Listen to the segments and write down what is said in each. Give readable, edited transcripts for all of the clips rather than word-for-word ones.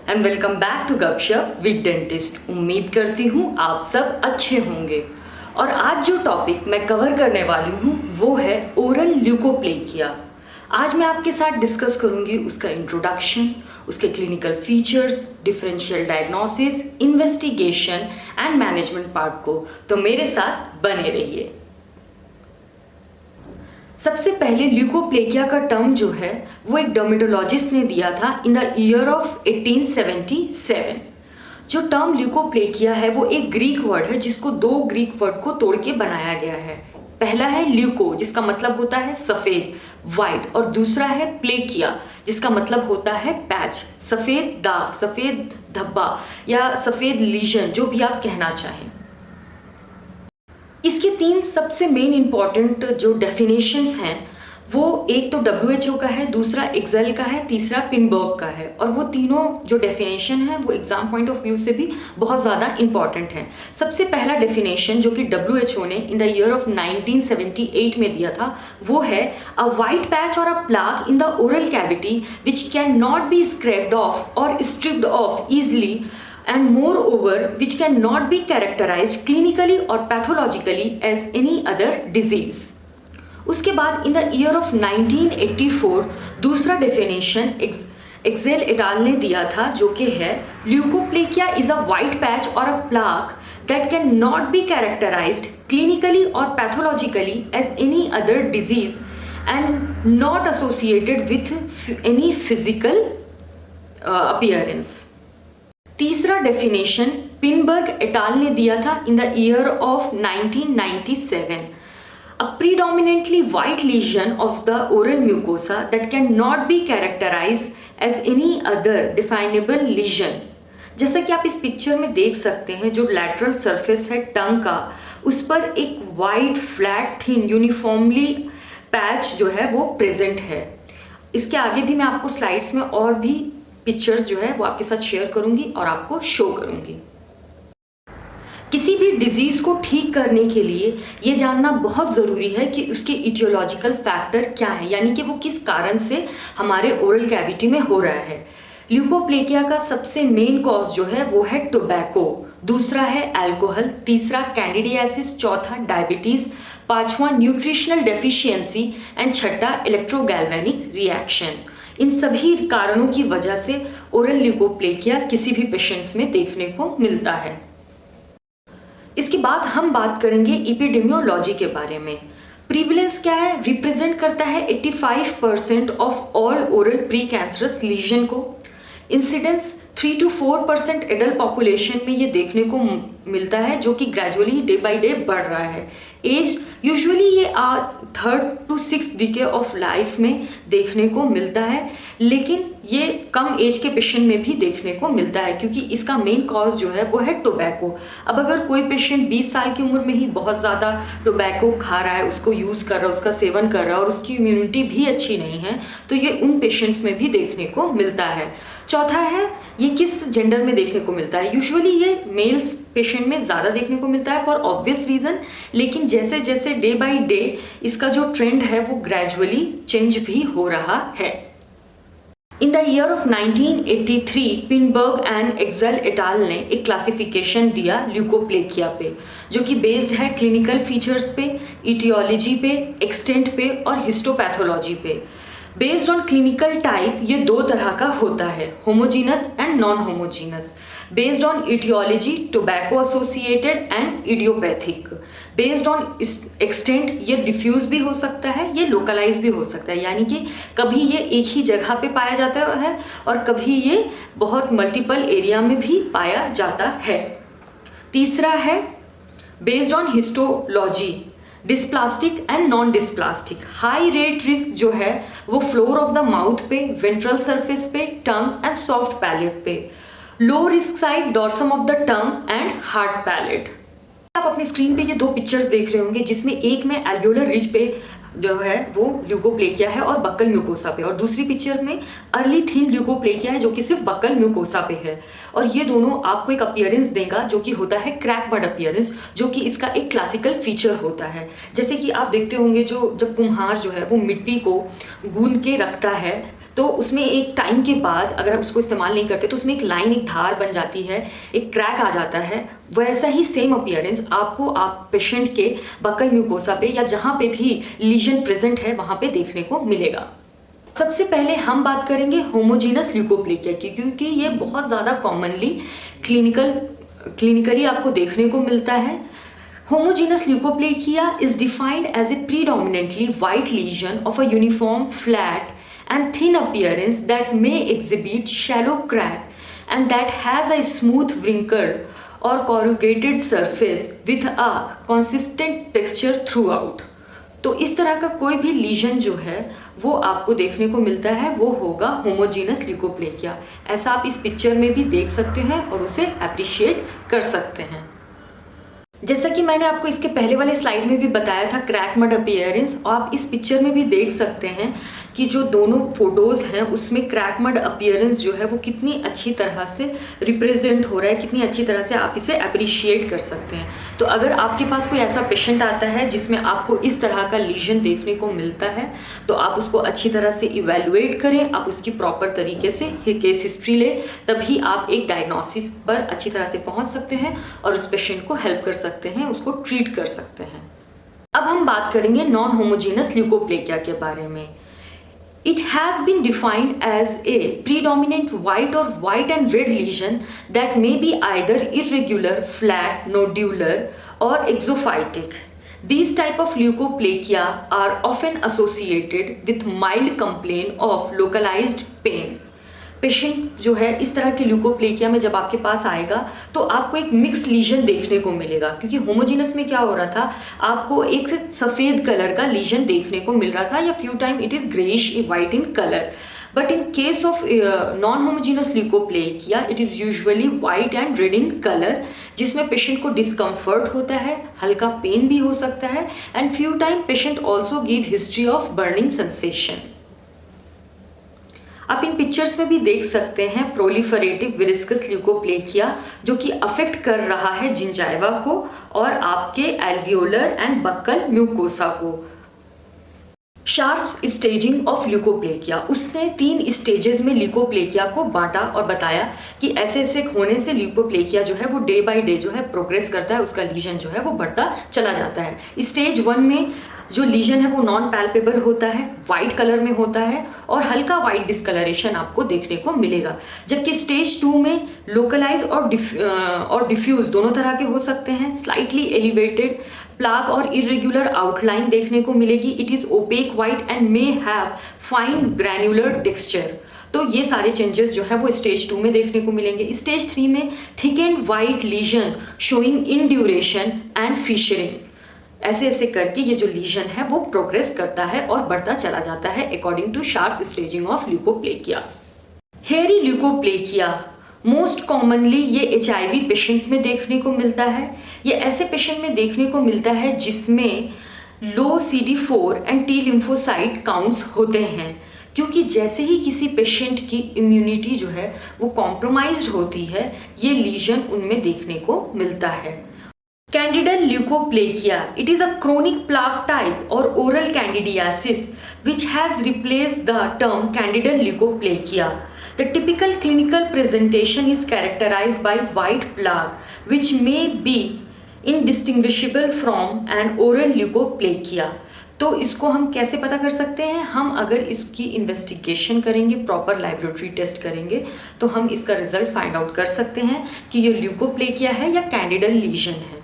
And welcome back to गपशप with dentist. उम्मीद करती हूँ आप सब अच्छे होंगे। और आज जो टॉपिक मैं कवर करने वाली हूँ वो है ओरल ल्यूकोप्लेकिया। आज मैं आपके साथ डिस्कस करूँगी उसका इंट्रोडक्शन, उसके clinical features, differential diagnosis, investigation and management part को। तो मेरे साथ बने रहिए। सबसे पहले ल्यूकोप्लेकिया का टर्म जो है वो एक डर्मेटोलॉजिस्ट ने दिया था इन द ईयर ऑफ 1877। जो टर्म ल्यूकोप्लेकिया है वो एक ग्रीक वर्ड है जिसको दो ग्रीक वर्ड को तोड़ के बनाया गया है। पहला है ल्यूको जिसका मतलब होता है सफेद, वाइट, और दूसरा है प्लेकिया जिसका मतलब होता है पैच, सफेद दाग, सफेद धब्बा या सफेद लीजन, जो भी आप कहना चाहें। इसके तीन सबसे मेन इंपॉर्टेंट जो डेफिनेशंस हैं वो एक तो WHO का है, दूसरा एक्सेल का है, तीसरा पिनबर्ग का है। और वो तीनों जो डेफिनेशन है वो एग्जाम पॉइंट ऑफ व्यू से भी बहुत ज़्यादा इंपॉर्टेंट है। सबसे पहला डेफिनेशन जो कि WHO ने इन द ईयर ऑफ 1978 में दिया था वो है अ वाइट पैच और a plaque in the oral cavity which can not be scraped off और stripped off easily and moreover which cannot be characterized clinically or pathologically as any other disease। उसके बाद इन the year of 1984 दूसरा definition Excel et al ने दिया था जो कि है leukoplakia is a white patch और a plaque that cannot be characterized clinically or pathologically as any other disease and not associated with any physical appearance। तीसरा definition Pindborg et al ने दिया था in the year of 1997। A predominantly white lesion of the oral mucosa that can not be characterize as any other definable lesion. जैसा कि आप इस picture में देख सकते हैं, जो लैटरल सरफेस है टंग का उस पर एक white flat thin uniformly patch जो है वो प्रेजेंट है। इसके आगे भी मैं आपको स्लाइड्स में और भी पिक्चर्स जो है वो आपके साथ शेयर करूंगी और आपको शो करूंगी। किसी भी डिजीज को ठीक करने के लिए ये जानना बहुत ज़रूरी है कि उसके इटियोलॉजिकल फैक्टर क्या है, यानी कि वो किस कारण से हमारे ओरल कैविटी में हो रहा है। ल्यूकोप्लेकिया का सबसे मेन कॉज जो है वो है टोबैको, दूसरा है अल्कोहल, तीसरा कैंडिडियासिस, चौथा डायबिटीज, पांचवा न्यूट्रिशनल डेफिशिएंसी एंड छठा इलेक्ट्रोगैल्वेनिक रिएक्शन। इन सभी कारणों की वजह से ओरल ल्यूकोप्लेकिया किसी भी पेशेंट्स में देखने को मिलता है। इसके बाद हम बात करेंगे एपिडेमियोलॉजी के बारे में। प्रीवलेंस क्या है? रिप्रेजेंट करता है 85% of all oral pre cancerous lesion को। इंसिडेंस 3 to 4% एडल्ट पॉपुलेशन में ये देखने को मिलता है, जो कि ग्रेजुअली डे बाय डे बढ़ रहा है। एज यूजुअली ये 3rd to 6th decay of life में देखने को मिलता है, लेकिन ये कम एज के पेशेंट में भी देखने को मिलता है क्योंकि इसका मेन कॉज जो है वो है टोबैको। अब अगर कोई पेशेंट 20 साल की उम्र में ही बहुत ज़्यादा टोबैको खा रहा है, उसको यूज़ कर रहा है, उसका सेवन कर रहा है और उसकी इम्यूनिटी भी अच्छी नहीं है, तो ये उन पेशेंट्स में भी देखने को मिलता है। चौथा है ये किस जेंडर में देखने को मिलता है? यूजुअली ये मेल्स पेशेंट में ज़्यादा देखने को मिलता है फॉर ऑब्वियस रीज़न, लेकिन जैसे जैसे डे बाय डे इसका जो ट्रेंड है वो ग्रेजुअली चेंज भी हो रहा है। In the year of 1983 Pindborg and एक्सेल एटाल ने एक क्लासिफिकेशन दिया ल्यूकोप्लेकिया पे, जो कि बेस्ड है क्लिनिकल फीचर्स पे, इटियोलॉजी पे, एक्सटेंट पे और हिस्टोपैथोलॉजी पे। बेस्ड ऑन क्लिनिकल टाइप ये दो तरह का होता है, homogeneous and non homogeneous. Based on etiology tobacco associated and idiopathic. Based on extent ये डिफ्यूज भी हो सकता है, ये लोकलाइज भी हो सकता है, यानी कि कभी ये एक ही जगह पे पाया जाता है और कभी ये बहुत मल्टीपल एरिया में भी पाया जाता है। तीसरा है based on histology, dysplastic and non dysplastic. High rate risk जो है वो फ्लोर ऑफ द माउथ पे, वेंट्रल सरफेस पे, टंग एंड सॉफ्ट पैलेट पे। Low risk side dorsum of the tongue and hard palate. आप अपनी स्क्रीन पे ये दो पिक्चर्स देख रहे होंगे, जिसमें एक में एल्वियोलर रिज पे जो है वो ल्यूकोप्लेकिया है और बक्कल म्यूकोसा पे, और दूसरी पिक्चर में अर्ली थिन ल्यूकोप्लेकिया है जो कि सिर्फ बक्कल म्यूकोसा पे है। और ये दोनों आपको एक अपीयरेंस देगा जो कि होता है क्रैक बड अपीयरेंस, जो कि इसका एक क्लासिकल फीचर होता है। जैसे कि आप देखते होंगे जो जब कुम्हार जो है वो मिट्टी को गूंद के रखता है तो उसमें एक टाइम के बाद अगर आप उसको इस्तेमाल नहीं करते तो उसमें एक लाइन, एक धार बन जाती है, एक क्रैक आ जाता है। वैसा ही सेम अपीयरेंस आपको आप पेशेंट के बकल म्यूकोसा पे या जहाँ पे भी लीजन प्रेजेंट है वहाँ पे देखने को मिलेगा। सबसे पहले हम बात करेंगे होमोजीनस ल्यूकोप्लेकिया की, क्योंकि ये बहुत ज़्यादा कॉमनली क्लिनिकली आपको देखने को मिलता है। Homogeneous leukoplekia is defined as a predominantly white lesion of a uniform, flat and thin appearance that may exhibit shallow crack and that has a smooth wrinkled or corrugated surface with a consistent texture throughout. तो इस तरह का कोई भी legion जो है वो आपको देखने को मिलता है, वो होगा होमोजीनस ल्यूकोप्लेकिया। ऐसा आप इस पिक्चर में भी देख सकते हैं और उसे अप्रिशिएट कर सकते हैं। जैसा कि मैंने आपको इसके पहले वाले स्लाइड में भी बताया था क्रैक मड अपीयरेंस, और आप इस पिक्चर में भी देख सकते हैं कि जो दोनों फोटोज़ हैं उसमें क्रैक मड अपीयरेंस जो है वो कितनी अच्छी तरह से रिप्रेजेंट हो रहा है, कितनी अच्छी तरह से आप इसे अप्रिशिएट कर सकते हैं। तो अगर आपके पास कोई ऐसा पेशेंट आता है जिसमें आपको इस तरह का लीजन देखने को मिलता है तो आप उसको अच्छी तरह से इवेलुएट करें, आप उसकी प्रॉपर तरीके से केस हिस्ट्री लें, तभी आप एक डायग्नोसिस पर अच्छी तरह से पहुँच सकते हैं और उस पेशेंट को हेल्प कर सकते हैं, उसको ट्रीट कर सकते हैं। अब हम बात करेंगे नॉन होमोजीनस ल्यूकोप्लेकिया के बारे में। It has been defined as a predominant white or white and red lesion that may be either irregular, flat, nodular or exophytic. These type of leukoplekia are often associated with mild complaint of localized pain. Patient जो है इस तरह के leukoplakia में जब आपके पास आएगा तो आपको एक मिक्स लीजन देखने को मिलेगा, क्योंकि होमोजीनस में क्या हो रहा था, आपको एक सफ़ेद कलर का लीजन देखने को मिल रहा था या few time it is greyish white in colour. But in case of non homogeneous leukoplakia it is usually white and red in colour, जिसमें पेशेंट को डिस्कम्फर्ट होता है, हल्का पेन भी हो सकता है and few time patient also give history of burning sensation. आप इन पिक्चर्स में भी देख सकते हैं प्रोलिफरेटिव विस्कस ल्यूकोप्लेकिया जो कि अफेक्ट कर रहा है जिंजाइवा को और आपके एल्वियोलर एंड बक्कल म्यूकोसा को। शार्प्स स्टेजिंग ऑफ ल्यूकोप्लेकिया, उसने 3 स्टेजेस में ल्यूकोप्लेकिया को बांटा और बताया कि ऐसे ऐसे होने से ल्यूकोप्लेकिया जो है वो डे बाय डे जो है प्रोग्रेस करता है, उसका लीजन जो है वो बढ़ता चला जाता है। स्टेज 1 में जो लीजन है वो नॉन पैल्पेबल होता है, वाइट कलर में होता है और हल्का वाइट डिस्कलरेशन आपको देखने को मिलेगा, जबकि स्टेज 2 में लोकलाइज और डिफ्यूज दोनों तरह के हो सकते हैं। स्लाइटली एलिवेटेड प्लाक और इरेग्युलर आउटलाइन देखने को मिलेगी। It is opaque white and may have fine granular texture. तो ये सारे चेंजेस जो है वो स्टेज 2 में देखने को मिलेंगे। स्टेज 3 में thick and white lesion showing induration and fissuring, ऐसे ऐसे करके ये जो लीजन है वो प्रोग्रेस करता है और बढ़ता चला जाता है according to Sharp's staging of leukoplakia. Hairy leukoplakia most commonly ये HIV पेशेंट में देखने को मिलता है। ये ऐसे पेशेंट में देखने को मिलता है जिसमें लो CD4 and T lymphocyte counts होते हैं, क्योंकि जैसे ही किसी पेशेंट की इम्यूनिटी जो है वो कॉम्प्रोमाइज्ड होती है ये लीजन उनमें देखने को मिलता है। Candidal leukoplekia, it is a chronic plaque type or oral candidiasis which has replaced the term candidal leukoplekia. The typical clinical presentation is characterized by white plaque which may be indistinguishable from an oral leukoplekia. तो इसको हम कैसे पता कर सकते हैं? हम अगर इसकी इन्वेस्टिगेशन करेंगे, प्रॉपर लैबोरेटरी टेस्ट करेंगे तो हम इसका रिजल्ट फाइंड आउट कर सकते हैं कि ये ल्यूकोप्लेकिया है या कैंडिडल लीजन है।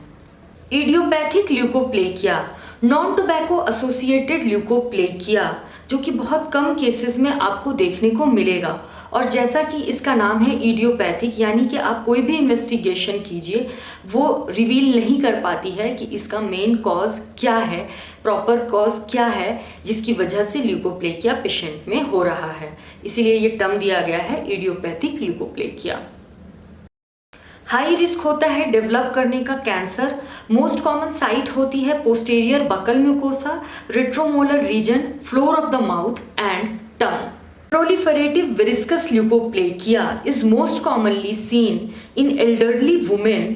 Idiopathic leukoplakia, non tobacco associated leukoplakia, जो कि बहुत कम केसेस में आपको देखने को मिलेगा। और जैसा कि इसका नाम है इडियोपैथिक, यानी कि आप कोई भी इन्वेस्टिगेशन कीजिए वो रिवील नहीं कर पाती है कि इसका मेन कॉज क्या है, प्रॉपर कॉज क्या है जिसकी वजह से ल्यूकोप्लेकिया पेशेंट में हो रहा है। इसीलिए ये टर्म दिया गया है इडियोपैथिक ल्यूकोप्लेकिया। हाई रिस्क होता है डेवलप करने का कैंसर। मोस्ट कॉमन साइट होती है posterior buccal mucosa, retromolar region, floor of the mouth and tongue. Proliferative viscous leukoplekia is most commonly seen in elderly women.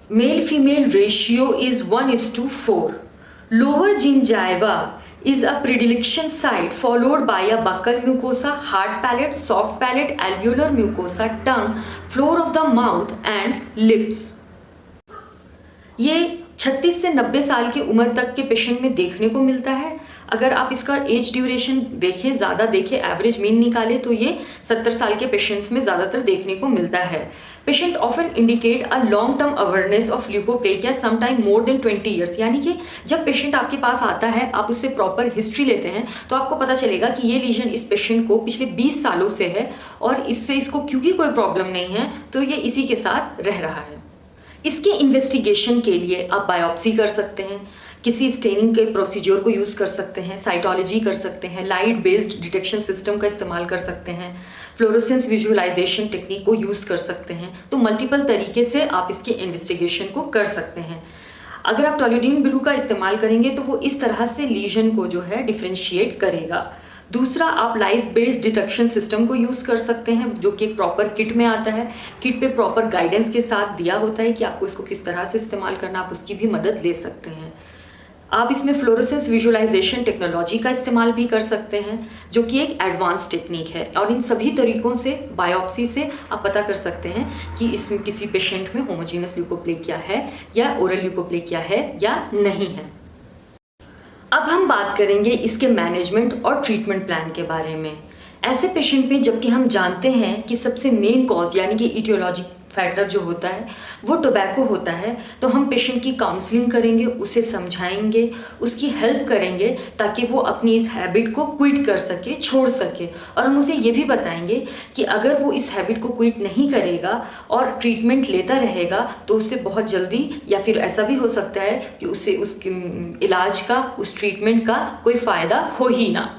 Male-female ratio is 1:4. Lower gingiva is a predilection site followed by a buccal mucosa, hard palate, soft palate, alveolar mucosa, tongue, floor of the mouth and lips. ये 36 से 90 साल की उम्र तक के patient में देखने को मिलता है। अगर आप इसका एज ड्यूरेशन देखें, ज़्यादा देखें, एवरेज मीन निकालें तो ये 70 साल के पेशेंट्स में ज़्यादातर देखने को मिलता है। Patient often indicate a long term awareness of leukoplakia sometime more than 20 years, यानी कि जब पेशेंट आपके पास आता है, आप उससे प्रॉपर हिस्ट्री लेते हैं तो आपको पता चलेगा कि ये लीजन इस पेशेंट को पिछले 20 सालों से है और इससे इसको क्योंकि कोई प्रॉब्लम नहीं है तो ये इसी के साथ रह रहा है। इसके इन्वेस्टिगेशन के लिए आप बायोप्सी कर सकते हैं, किसी स्टेनिंग के प्रोसीजर को यूज़ कर सकते हैं, साइटोलॉजी कर सकते हैं, लाइट बेस्ड डिटेक्शन सिस्टम का इस्तेमाल कर सकते हैं, फ्लोरोसेंस विजुअलाइजेशन टेक्निक को यूज़ कर सकते हैं। तो मल्टीपल तरीके से आप इसके इन्वेस्टिगेशन को कर सकते हैं। अगर आप टोल्यूडिन ब्लू का इस्तेमाल करेंगे तो वो इस तरह से लीजन को जो है डिफ्रेंशिएट करेगा। दूसरा, आप लाइट बेस्ड डिटेक्शन सिस्टम को यूज़ कर सकते हैं जो कि एक प्रॉपर किट में आता है। किट पे प्रॉपर गाइडेंस के साथ दिया होता है कि आपको इसको किस तरह से इस्तेमाल करना, आप उसकी भी मदद ले सकते हैं। आप इसमें फ्लोरोसेंस विजुअलाइजेशन टेक्नोलॉजी का इस्तेमाल भी कर सकते हैं जो कि एक एडवांस टेक्निक है और इन सभी तरीकों से बायोप्सी से आप पता कर सकते हैं कि इसमें किसी पेशेंट में होमोजीनस ल्यूकोप्लेकिया है या ओरल ल्यूकोप्लेकिया है या नहीं है। अब हम बात करेंगे इसके मैनेजमेंट और ट्रीटमेंट प्लान के बारे में। ऐसे पेशेंट में जबकि हम जानते हैं कि सबसे मेन कॉज यानी कि इटियोलॉजिक फैक्टर जो होता है वो टोबैको होता है, तो हम पेशेंट की काउंसलिंग करेंगे, उसे समझाएंगे, उसकी हेल्प करेंगे ताकि वो अपनी इस हैबिट को क्विट कर सके, छोड़ सके। और हम उसे ये भी बताएंगे कि अगर वो इस हैबिट को क्विट नहीं करेगा और ट्रीटमेंट लेता रहेगा तो उससे बहुत जल्दी या फिर ऐसा भी हो सकता है कि उसे उस इलाज का, उस ट्रीटमेंट का कोई फ़ायदा हो ही ना।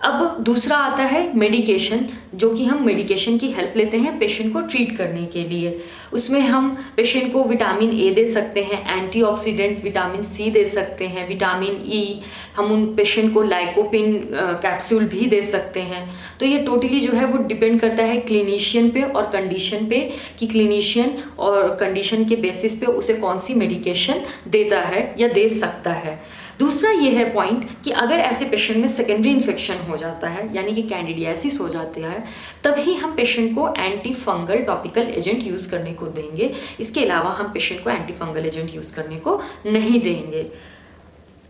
अब दूसरा आता है मेडिकेशन, जो कि हम मेडिकेशन की हेल्प लेते हैं पेशेंट को ट्रीट करने के लिए। उसमें हम पेशेंट को विटामिन ए दे सकते हैं, एंटीऑक्सीडेंट विटामिन सी दे सकते हैं, विटामिन ई, हम उन पेशेंट को लाइकोपिन कैप्सूल भी दे सकते हैं। तो ये टोटली जो है वो डिपेंड करता है क्लिनिशियन पे और कंडीशन पे कि क्लिनिशियन और कंडीशन के बेसिस पे उसे कौन सी मेडिकेशन देता है या दे सकता है। दूसरा ये है पॉइंट कि अगर ऐसे पेशेंट में सेकेंडरी इन्फेक्शन हो जाता है यानी कि कैंडिडियासिस हो जाती है, तभी हम पेशेंट को anti fungal topical agent use करने को देंगे। इसके अलावा हम पेशेंट को एंटी फंगल एजेंट यूज़ करने को नहीं देंगे।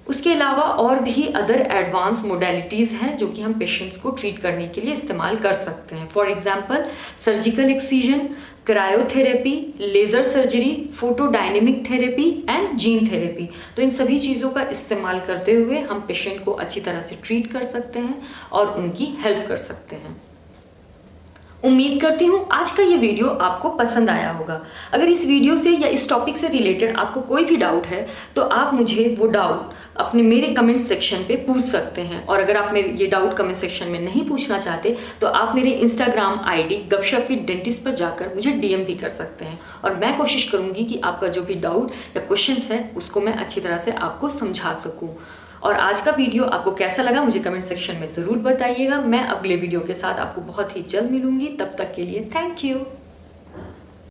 उसके अलावा और भी अदर एडवांस मोडेलिटीज़ हैं जो कि हम पेशेंट्स को ट्रीट करने के लिए इस्तेमाल कर सकते हैं। For example surgical excision, cryotherapy, laser surgery, photodynamic therapy and gene therapy. तो इन सभी चीज़ों का इस्तेमाल करते हुए हम पेशेंट को अच्छी तरह से ट्रीट कर सकते हैं और उनकी हेल्प कर सकते हैं। उम्मीद करती हूँ आज का ये वीडियो आपको पसंद आया होगा। अगर इस वीडियो से या इस टॉपिक से रिलेटेड आपको कोई भी डाउट है तो आप मुझे वो डाउट अपने मेरे कमेंट सेक्शन पे पूछ सकते हैं। और अगर आप मेरे ये डाउट कमेंट सेक्शन में नहीं पूछना चाहते तो आप मेरे इंस्टाग्राम आईडी गपशप विद डेंटिस्ट पर जाकर मुझे डीएम भी कर सकते हैं और मैं कोशिश करूँगी कि आपका जो भी डाउट या क्वेश्चंस है उसको मैं अच्छी तरह से आपको समझा सकूँ। और आज का वीडियो आपको कैसा लगा मुझे कमेंट सेक्शन में ज़रूर बताइएगा। मैं अगले वीडियो के साथ आपको बहुत ही जल्द मिलूंगी। तब तक के लिए थैंक यू।